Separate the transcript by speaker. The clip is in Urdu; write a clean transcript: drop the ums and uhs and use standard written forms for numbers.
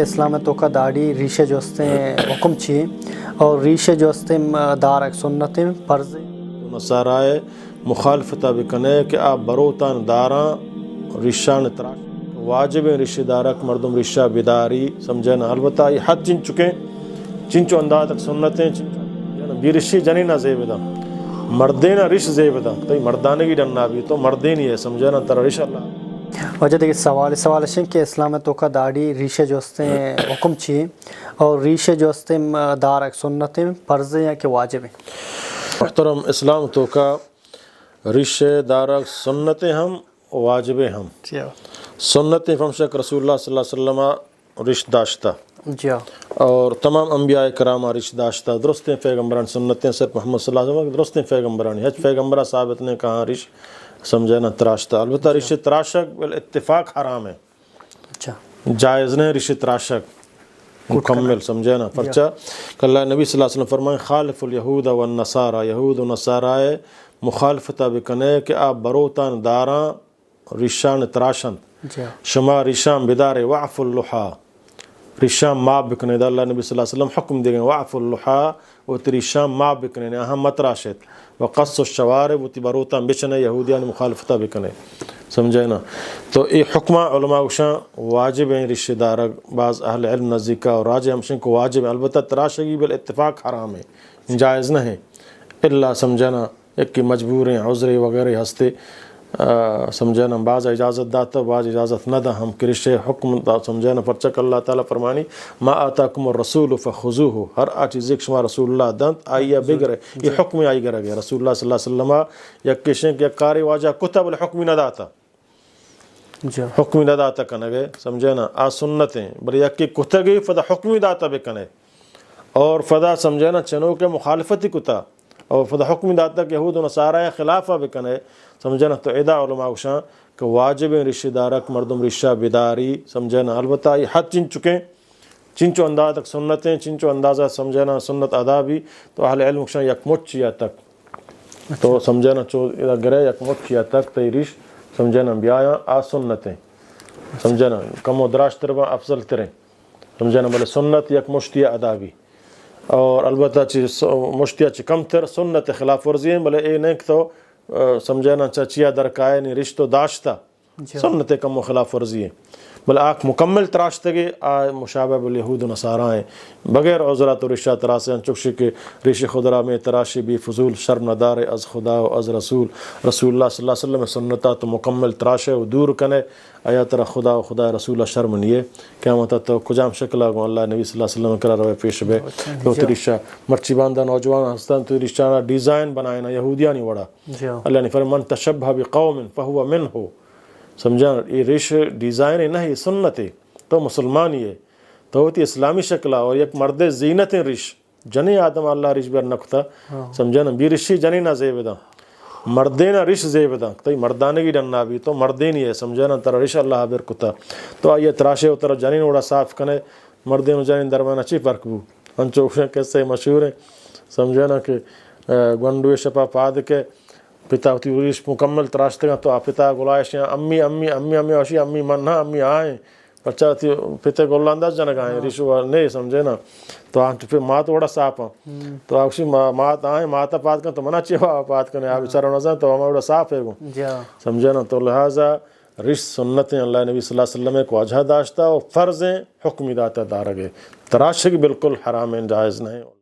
Speaker 1: اسلام تو کا داڑھی ریشے جو ہستیں حکم چی اور ریشے جو ہستیں دار سنتیں فرض
Speaker 2: نصارائے مخالفتہ بکنے کہ آپ بروتان داراں رشان تراش واجب رشتہ دارک مردم رشہ بیداری سمجھنا البتہ یہ حد چن چکے چنچو انداز تک سنتیں بی رشی جنی نہ زیبدہ مردینہ رش زیبدہ تو مردانگی ڈننا بھی تو مردین ہی ہے سمجھنا ترا رش اللہ
Speaker 1: وجہ دیکھیں سوال ہے کہ اسلام تو کا داڑھی ریشے جو ہستیں حکم چی اور ریشے جو ہستیں دار سنتیں فرض ہیں یا کہ واجب ہیں؟
Speaker 2: محترم اسلام تو کا رشہ دارک سنتیں ہم واجب ہم سنتیں فمشک رسول اللہ صلی اللہ علیہ وسلم رش داشتہ اور تمام انبیاء کرام رش داشتہ درست پیغمبران سنتیں صرف محمد صلی اللہ علیہ وسلم درست پیغمبران حج پیغمبرہ ثابت نے کہا رش سمجھنا تراشتہ البتہ رش تراشک بالاتفاق حرام ہے جائز نہیں رش تراشک مکمل سمجھنا پرچہ کہ اللہ نبی صلی اللہ علیہ وسلم فرمائے خالف الیہود والنصارى یہود و نصارائے مخالفتہ بکنے کہ آپ بروتان داراں رشان تراشن شما رشان بدارے وعف اللحا رشان ماب بکنے دا اللہ نبی صلی اللہ علیہ وسلم حکم دے گئے وعف اللحا و تی رشان ماب بکنے اہم مت راشت وقص الشوارب و تی بروتان بچنے یہودیان مخالفتہ بکنے سمجھے نا تو یہ حکمہ علماء گشاں واجب ہیں رشتہ دارک بعض اہل علم نزدیکا اور راجع ہمشن کو واجب ہیں البتہ تراشگی بالاتفاق حرام ہے جائز نہ ہے اللہ سمجھنا ایک کی مجبور ہیں عذر وغیرہ ہستے سمجھنا بعض اجازت داتا بعض اجازت نہ دا ہم کرشے حکم دا سمجھنا پرچک اللہ تعالیٰ فرمانی ما آتاکم الرسول فخذوہ ہر چیز ایک شما رسول اللہ دانت آئیہ بگرے یہ حکم آئی گرہ گیا رسول اللہ صلی اللہ علیہ وسلم یک کشن کہ یک کاری واجہ کتب الحکمی نہ داتا حکمی نہ داتا کنگے سمجھنا آ سنتیں بلے یک کی کتگی فدا حکمی داتا بکنے اور فدا سمجھنا چنو کے مخالفتی کتا اور فدا حکمی داتا کہ یہود و نصارہ خلافہ بکنے سمجھنا تو ادا علماء گشاں کہ واجب رشتہ دارک مردم رشہ بیداری سمجھنا البتہ یہ حد چن چکے چنچو انداز تک سنتیں چنچو اندازہ سمجھنا سنت ادا بھی تو اہل علم گشاں یک مٹ چیا تک تو سمجھنا چو گرے یک مٹ چیا تک تیریش سمجھنا بیایا آ سنتیں سمجھنا کم و دراش تربا افضل تریں سمجھنا بلے سنت یک مشتیہ ادا بھی اور البتہ مشتیہ چی کم تر سنت خلاف ورزی ہیں بلے اے نیک تو سمجھنا چچیا درکائے نہیں رشتہ داشتہ سنت کم و خلاف ورزی ہیں بلے آنکھ مکمل تراشتگی مشابہ بالیہود و نصارہ ہیں بغیر عذرات و رشہ تراسے ہیں چکشی کے ریش خدرہ میں تراشی بھی فضول شرم ندار از خدا و از رسول اللہ صلی اللہ علیہ وسلم سنتا تو مکمل تراشے و دور کنے آیا ترہ خدا و خدا رسول شرم نیے قیامت تو کجام شکل آگو اللہ نبی صلی اللہ علیہ وسلم کرا روے پیش بے تو رشہ مرچی باندہ نوجوان ہستان تو رشہ ڈیزائن بنائے نا یہودیاں نہیں وڑا اللہ نے فرمایا من تشبہ بقوم فہو منہو سمجھا یہ ریش ڈیزائن ہے نہ یہ سنت ہے تو مسلمان ہی ہے تو ہوتی اسلامی شکلہ اور یک مرد زینت ریش جنی آدم اللہ ریش بیر نکتا سمجھا نا بی رشی جنی نہ زیبدہ مردینہ ریش زیبدہ تو مردانگی ڈننا بھی تو مردین ہی ہے سمجھا نا ترہ ریش اللہ بیر کتا تو آئیے تراشے و ترہ جنین اڑا صاف کنے مردین و جنین درمان اچھی فرق بو انچوکشیں کیسے مشہور ہیں سمجھا نا کہ گونڈوی شپا پاد کے پتا ہوتی ریش مکمل تراشتے گا تو پتا گلائش امی امی امی امی وشی امی منہ امی آئیں بچہ ہوتی پتے گولہ انداز جنگ آئیں ریشو نہیں سمجھے نا تو آنٹ پھر مات وڑا صاف ہیں تو آکشی مات آئیں ماتا پات کن تو منہ چیوہ پات کن آپ بیچارہ نظر تو ہمیں وڑا صاف ہے گو سمجھے نا تو لہٰذا رش سنتیں اللہ نبی صلی اللہ علیہ وسلم کو وجہ داشتا اور فرضیں حکمی داتا دارگے تراشک بالکل حرام جائز نہیں